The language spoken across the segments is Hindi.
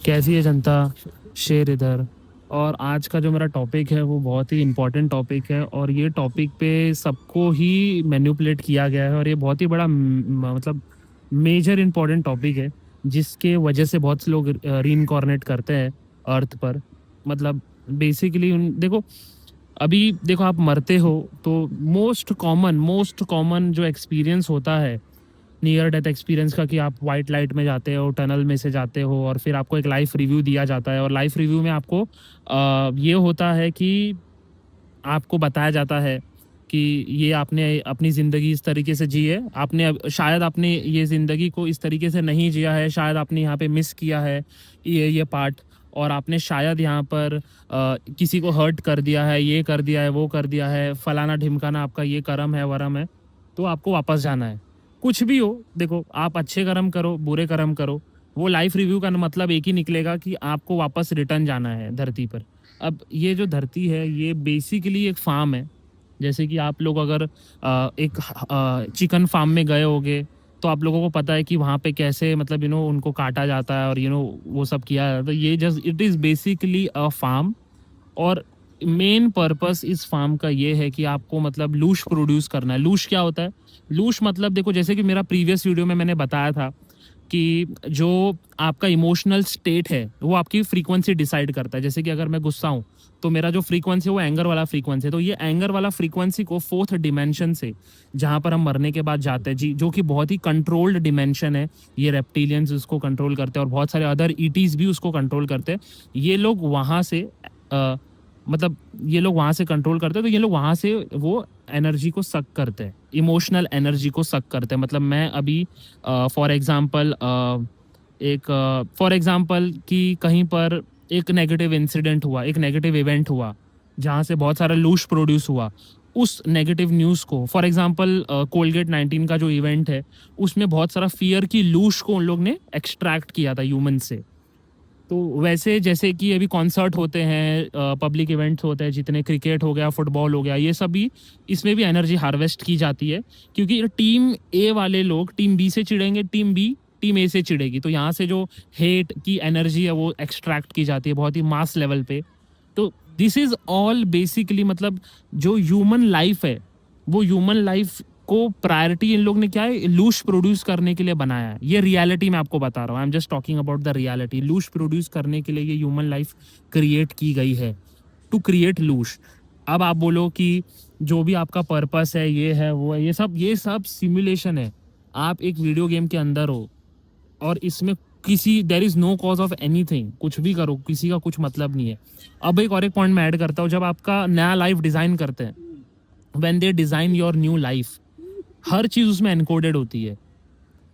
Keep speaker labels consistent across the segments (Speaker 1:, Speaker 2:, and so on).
Speaker 1: कैसी है जनता। शेर इधर। और आज का जो मेरा टॉपिक है वो बहुत ही इम्पोर्टेंट टॉपिक है, और ये टॉपिक पे सबको ही मैनिपुलेट किया गया है, और ये बहुत ही बड़ा मतलब मेजर इम्पोर्टेंट टॉपिक है, जिसके वजह से बहुत से लोग रीइंकॉर्नेट करते हैं अर्थ पर। मतलब बेसिकली देखो, अभी देखो आप मरते हो तो मोस्ट कॉमन जो एक्सपीरियंस होता है नियर डेथ एक्सपीरियंस का, कि आप वाइट लाइट में जाते हो, टनल में से जाते हो, और फिर आपको एक लाइफ रिव्यू दिया जाता है, और लाइफ रिव्यू में आपको ये होता है कि आपको बताया जाता है कि ये आपने अपनी ज़िंदगी इस तरीके से जी है, आपने शायद आपने ये ज़िंदगी को इस तरीके से नहीं जिया है, शायद आपने यहाँ पे मिस किया है ये पार्ट, और आपने शायद यहाँ पर किसी को हर्ट कर दिया है, ये कर दिया है, वो कर दिया है, फलाना ढिमकाना, आपका ये कर्म है वरम है, तो आपको वापस जाना है। कुछ भी हो, देखो आप अच्छे कर्म करो बुरे कर्म करो, वो लाइफ रिव्यू का मतलब एक ही निकलेगा कि आपको वापस रिटर्न जाना है धरती पर। अब ये जो धरती है ये बेसिकली एक फार्म है। जैसे कि आप लोग अगर एक चिकन फार्म में गए होगे, तो आप लोगों को पता है कि वहाँ पे कैसे, मतलब उनको काटा जाता है, और वो सब किया जाता है। ये just it is basically a form. और मेन पर्पस इस फार्म का ये है कि आपको मतलब लूश प्रोड्यूस करना है। लूश क्या होता है? लूश मतलब देखो, जैसे कि मेरा प्रीवियस वीडियो में मैंने बताया था कि जो आपका इमोशनल स्टेट है वो आपकी फ्रीक्वेंसी डिसाइड करता है। जैसे कि अगर मैं गुस्सा हूँ तो मेरा जो फ्रीक्वेंसी है वो एंगर वाला फ्रीक्वेंसी है, तो ये एंगर वाला फ्रीक्वेंसी को फोर्थ डिमेंशन से, जहाँ पर हम मरने के बाद जाते हैं जी, जो कि बहुत ही कंट्रोल्ड डिमेंशन है, ये रेप्टिलियंस उसको कंट्रोल करते हैं, और बहुत सारे अदर ईटीज भी उसको कंट्रोल करते हैं। ये लोग वहाँ से मतलब ये लोग वहाँ से कंट्रोल करते हैं, तो ये लोग वहाँ से वो एनर्जी को सक करते हैं, इमोशनल एनर्जी को सक करते हैं। मतलब मैं अभी फॉर एग्जांपल कि कहीं पर एक नेगेटिव इंसिडेंट हुआ, एक नेगेटिव इवेंट हुआ, जहाँ से बहुत सारा लूश प्रोड्यूस हुआ। उस नेगेटिव न्यूज़ को, फॉर एग्जांपल कोलगेट 19 का जो इवेंट है, उसमें बहुत सारा फियर की लूश को उन लोग ने एक्सट्रैक्ट किया था ह्यूमन से। तो वैसे जैसे कि अभी कॉन्सर्ट होते हैं, पब्लिक इवेंट्स होते हैं, जितने क्रिकेट हो गया, फुटबॉल हो गया, ये सब भी, इसमें भी एनर्जी हार्वेस्ट की जाती है। क्योंकि टीम ए वाले लोग टीम बी से चिढ़ेंगे, टीम बी टीम ए से चिढ़ेगी, तो यहाँ से जो हेट की एनर्जी है वो एक्सट्रैक्ट की जाती है बहुत ही मास लेवल पे। तो दिस इज ऑल बेसिकली, मतलब जो ह्यूमन लाइफ है, वो ह्यूमन लाइफ को प्रायोरिटी इन लोग ने क्या है, लूश प्रोड्यूस करने के लिए बनाया है। ये रियलिटी मैं आपको बता रहा हूँ, I am just talking about the reality. लूश प्रोड्यूस करने के लिए ये ह्यूमन लाइफ क्रिएट की गई है, टू क्रिएट लूश। अब आप बोलो कि जो भी आपका पर्पस है, ये है वो है, ये सब सिमुलेशन है। आप एक वीडियो गेम के अंदर हो, और इसमें किसी there is no cause of anything, कुछ भी करो किसी का कुछ मतलब नहीं है। अब एक और एक पॉइंट मैं ऐड करता हूँ, जब आपका नया लाइफ डिजाइन करते हैं, when they design your new life, हर चीज उसमें एनकोडेड होती है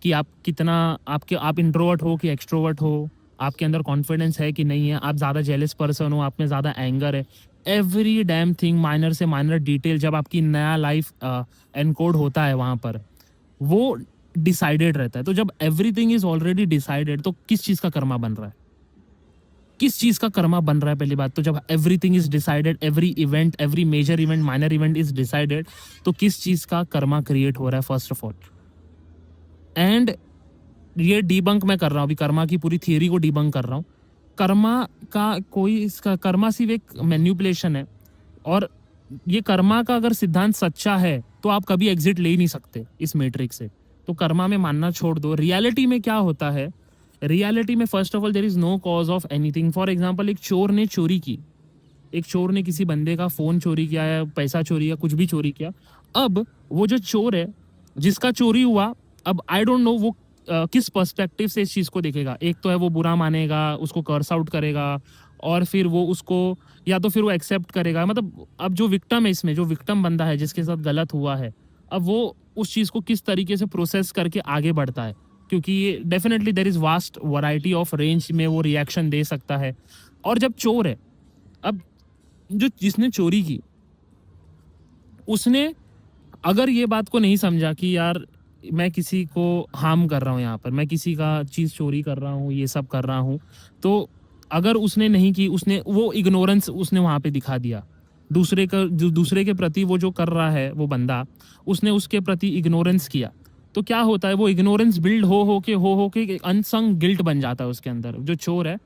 Speaker 1: कि आप कितना, आप इंट्रोवर्ट हो कि एक्सट्रोवर्ट हो, आपके अंदर कॉन्फिडेंस है कि नहीं है, आप ज़्यादा जेलस पर्सन हो, आप में ज़्यादा एंगर है। एवरी डैम थिंग, माइनर से माइनर डिटेल, जब आपकी नया लाइफ एनकोड होता है वहाँ पर, वो डिसाइडेड रहता है। तो जब एवरीथिंग इज ऑलरेडी डिसाइडेड, तो किस चीज़ का कर्मा बन रहा है? किस चीज़ का कर्मा बन रहा है? पहली बात तो, जब everything is decided, every event, every major event, minor event is decided, तो किस चीज़ का कर्मा क्रिएट हो रहा है फर्स्ट ऑफ ऑल? एंड ये डीबंक मैं कर रहा हूँ, अभी कर्मा की पूरी थियरी को डीबंक कर रहा हूँ। कर्मा का कोई, इसका कर्मा सिर्फ एक मैन्युपुलेशन है, और ये कर्मा का अगर सिद्धांत सच्चा है तो आप कभी एग्जिट ले ही नहीं सकते इस मैट्रिक्स से। तो कर्मा में मानना छोड़ दो। रियलिटी में क्या होता है? रियलिटी में first of all there is no cause of anything. For example, एक चोर ने चोरी की, एक चोर ने किसी बंदे का फोन चोरी किया, या पैसा चोरी किया, कुछ भी चोरी किया। अब वो जो चोर है, जिसका चोरी हुआ, अब आई डोंट नो वो किस पर्सपेक्टिव से इस चीज को देखेगा। एक तो है वो बुरा मानेगा, उसको कर्स आउट करेगा, और फिर वो उसको, या तो फिर वो एक्सेप्ट करेगा। मतलब अब जो विक्टिम है, इसमें जो विक्टिम बंदा है जिसके साथ गलत हुआ है, अब वो उस चीज को किस तरीके से प्रोसेस करके आगे बढ़ता है। क्योंकि ये definitely there is vast variety of range में वो रिएक्शन दे सकता है। और जब चोर है, अब जो जिसने चोरी की, उसने अगर ये बात को नहीं समझा कि यार मैं किसी को हार्म कर रहा हूँ, यहाँ पर मैं किसी का चीज़ चोरी कर रहा हूँ, ये सब कर रहा हूँ, तो अगर उसने नहीं की, उसने वो इग्नोरेंस उसने वहाँ पे दिखा दिया, दूसरे के प्रति वो जो कर रहा है वो बंदा, उसने उसके प्रति इग्नोरेंस किया, तो क्या होता है, वो इग्नोरेंस बिल्ड हो के एक अनसंग गिल्ट बन जाता है उसके अंदर। जो चोर है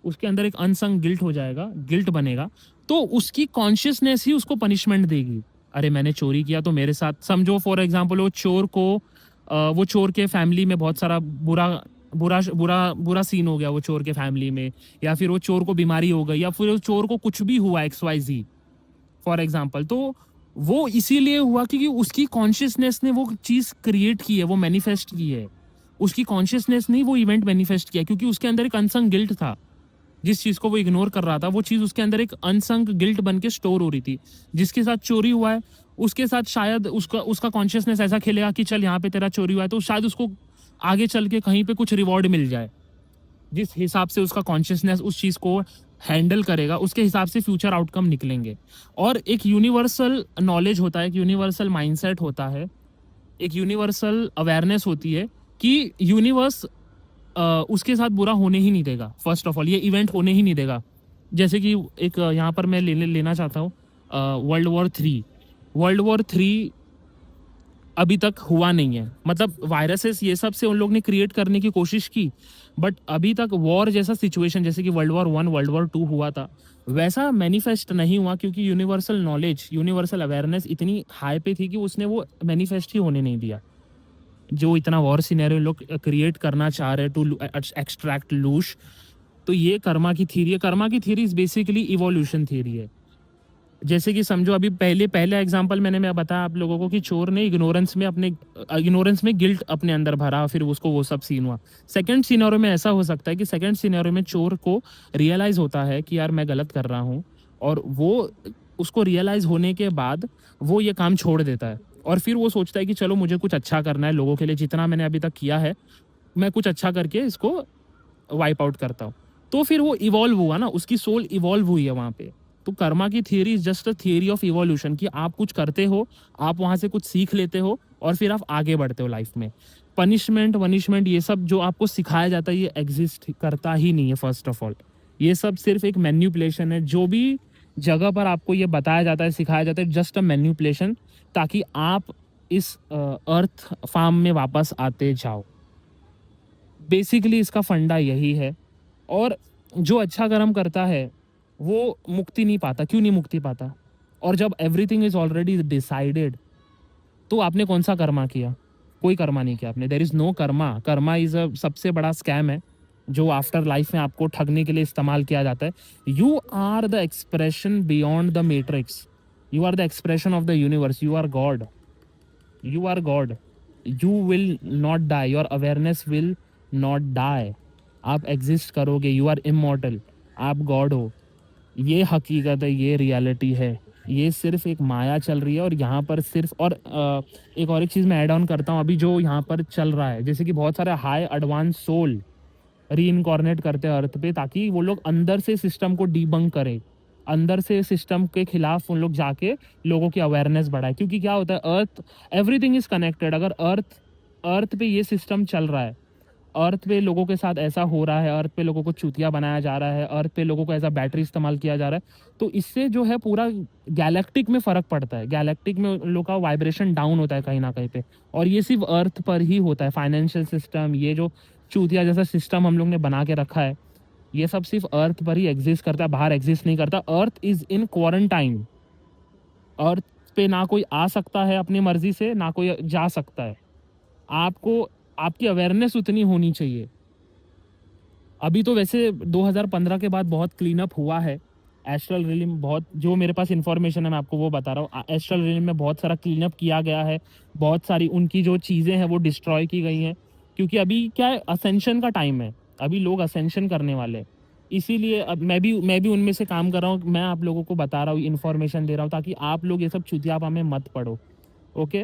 Speaker 1: उसके अंदर एक अनसंग गिल्ट हो जाएगा, गिल्ट बनेगा, तो उसकी कॉन्शियसनेस ही उसको पनिशमेंट देगी। अरे मैंने चोरी किया तो मेरे साथ, समझो फॉर एग्जांपल वो चोर को वो चोर के फैमिली में बहुत सारा बुरा बुरा बुरा बुरा सीन हो गया वो चोर के फैमिली में, या फिर वो चोर को बीमारी हो गई, या फिर वो चोर को कुछ भी हुआ XYZ फॉर एग्जाम्पल, तो वो इसीलिए हुआ क्योंकि उसकी कॉन्शियसनेस ने वो चीज क्रिएट की है, वो मैनिफेस्ट की है। उसकी कॉन्शियसनेस ने वो इवेंट मैनिफेस्ट किया क्योंकि उसके अंदर एक अनसंग गिल्ट था। जिस चीज को वो इग्नोर कर रहा था, वो चीज उसके अंदर एक अनसंग गिल्ट बन के स्टोर हो रही थी। जिसके साथ चोरी हुआ है उसके साथ शायद उसका उसका कॉन्शियसनेस ऐसा खेलेगा कि चल यहाँ पे तेरा चोरी हुआ है तो शायद उसको आगे चल के कहीं पे कुछ रिवॉर्ड मिल जाए। जिस हिसाब से उसका कॉन्शियसनेस उस चीज को हैंडल करेगा, उसके हिसाब से फ्यूचर आउटकम निकलेंगे। और एक यूनिवर्सल नॉलेज होता है, एक यूनिवर्सल माइंडसेट होता है, एक यूनिवर्सल अवेयरनेस होती है कि यूनिवर्स उसके साथ बुरा होने ही नहीं देगा। फर्स्ट ऑफ ऑल ये इवेंट होने ही नहीं देगा। जैसे कि एक यहाँ पर मैं लेना चाहता हूँ वर्ल्ड वॉर थ्री अभी तक हुआ नहीं है। मतलब वायरसेस ये सब से उन लोग ने क्रिएट करने की कोशिश की, बट अभी तक वॉर जैसा सिचुएशन, जैसे कि वर्ल्ड वॉर 1 वर्ल्ड वॉर 2 हुआ था, वैसा मैनिफेस्ट नहीं हुआ क्योंकि यूनिवर्सल नॉलेज, यूनिवर्सल अवेयरनेस इतनी हाई पे थी कि उसने वो मैनिफेस्ट ही होने नहीं दिया। जो इतना वॉर सिनेरियो लोग क्रिएट करना चाह रहे टू एक्सट्रैक्ट लूश, तो ये कर्मा की थ्योरी है। कर्मा की theory is basically evolution theory है। जैसे कि समझो अभी पहले एग्जांपल मैं बताया आप लोगों को कि चोर ने इग्नोरेंस में गिल्ट अपने अंदर भरा, फिर उसको वो सब सीन हुआ। सेकंड सिनेरियो में ऐसा हो सकता है कि सेकंड सिनेरियो में चोर को रियलाइज होता है कि यार मैं गलत कर रहा हूँ, और वो उसको रियलाइज होने के बाद वो ये काम छोड़ देता है, और फिर वो सोचता है कि चलो मुझे कुछ अच्छा करना है लोगों के लिए, जितना मैंने अभी तक किया है मैं कुछ अच्छा करके इसको वाइप आउट करता हूँ। तो फिर वो इवॉल्व हुआ ना, उसकी सोल इवॉल्व हुई है वहाँ पे। तो कर्मा की theory is just a theory of evolution, कि आप कुछ करते हो, आप वहाँ से कुछ सीख लेते हो, और फिर आप आगे बढ़ते हो लाइफ में। पनिशमेंट वनिशमेंट ये सब जो आपको सिखाया जाता है ये एग्जिस्ट करता ही नहीं है। फर्स्ट ऑफ ऑल ये सब सिर्फ एक मैन्युपुलेशन है। जो भी जगह पर आपको ये बताया जाता है, सिखाया जाता है, जस्ट अ मैन्युपुलेशन, ताकि आप इस अर्थ फार्म में वापस आते जाओ। बेसिकली इसका फंडा यही है। और जो अच्छा कर्म करता है वो मुक्ति नहीं पाता। क्यों नहीं मुक्ति पाता? और जब एवरीथिंग इज ऑलरेडी डिसाइडेड, तो आपने कौन सा कर्मा किया? कोई कर्मा नहीं किया आपने। There is no karma. Karma is a सबसे बड़ा स्कैम है जो आफ्टर लाइफ में आपको ठगने के लिए इस्तेमाल किया जाता है। You are the expression beyond the matrix, you are the expression of the universe, you are God, you are God, you will not die, your awareness will not die. आप एग्जिस्ट करोगे, यू आर इमॉर्टल, आप गॉड हो। ये हकीकत है, ये रियलिटी है। ये सिर्फ एक माया चल रही है, और यहाँ पर सिर्फ एक और एक चीज़ मैं ऐड ऑन करता हूँ। अभी जो यहाँ पर चल रहा है, जैसे कि बहुत सारे हाई एडवांस सोल री इनकॉर्नेट करते हैं अर्थ पे, ताकि वो लोग अंदर से सिस्टम को डीबंक करें, अंदर से सिस्टम के खिलाफ उन लोग जाके लोगों की अवेयरनेस बढ़ाए। क्योंकि क्या होता है, अर्थ, एवरीथिंग इज कनेक्टेड। अगर अर्थ पे ये सिस्टम चल रहा है, अर्थ पे लोगों के साथ ऐसा हो रहा है, अर्थ पे लोगों को चूतिया बनाया जा रहा है, अर्थ पे लोगों को ऐसा बैटरी इस्तेमाल किया जा रहा है, तो इससे जो है पूरा गैलेक्टिक में फ़र्क पड़ता है। गैलेक्टिक में उन लोग का वाइब्रेशन डाउन होता है कहीं ना कहीं पे, और ये सिर्फ अर्थ पर ही होता है। फाइनेंशियल सिस्टम, ये जो चूतिया जैसा सिस्टम हम लोग ने बना के रखा है, ये सब सिर्फ अर्थ पर ही एग्जिस्ट करता है, बाहर एग्जिस्ट नहीं करता। Earth is in quarantine. अर्थ पे ना कोई आ सकता है अपनी मर्जी से, ना कोई जा सकता है। आपको आपकी अवेयरनेस उतनी होनी चाहिए। अभी तो वैसे 2015 के बाद बहुत क्लीन अप हुआ है एस्ट्रल रिलिम। बहुत, जो मेरे पास इन्फॉर्मेशन है मैं आपको वो बता रहा हूँ। एस्ट्रल रिलिम में बहुत सारा क्लीन अप किया गया है, बहुत सारी उनकी जो चीज़ें हैं वो डिस्ट्रॉय की गई हैं, क्योंकि अभी क्या है, असेंशन का टाइम है, अभी लोग असेंशन करने वाले हैं। इसीलिए अब मैं भी उनमें से काम कर रहा हूँ। मैं आप लोगों को बता रहा हूँ, इन्फॉर्मेशन दे रहा हूँ, ताकि आप लोग ये सब चुतियापा में मत पड़ो। ओके,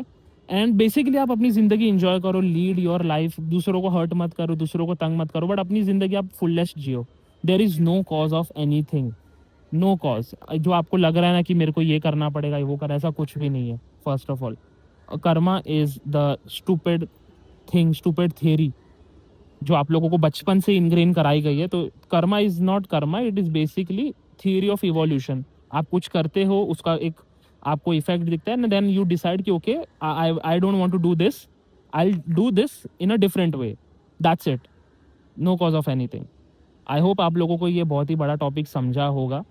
Speaker 1: एंड बेसिकली आप अपनी ज़िंदगी इंजॉय करो, लीड योर लाइफ, दूसरों को हर्ट मत करो, दूसरों को तंग मत करो, बट अपनी ज़िंदगी आप फुलेस्ट जियो। There is no cause of anything, no cause. जो आपको लग रहा है ना कि मेरे को ये करना पड़ेगा, वो करना, ऐसा कुछ भी नहीं है। First of all, Karma is the stupid thing, stupid theory जो आप लोगों को बचपन से इनग्रेन कराई गई है। तो Karma is not Karma, it is basically theory of evolution. आप कुछ करते हो, उसका एक आपको इफेक्ट दिखता है, एंड देन यू डिसाइड कि okay, I don't want to do this, I do this in a different way, that's it, no cause of anything. I hope आप लोगों को ये बहुत ही बड़ा टॉपिक समझा होगा।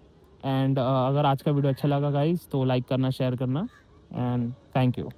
Speaker 1: एंड अगर आज का वीडियो अच्छा लगा गाइस तो लाइक करना, शेयर करना, एंड थैंक यू।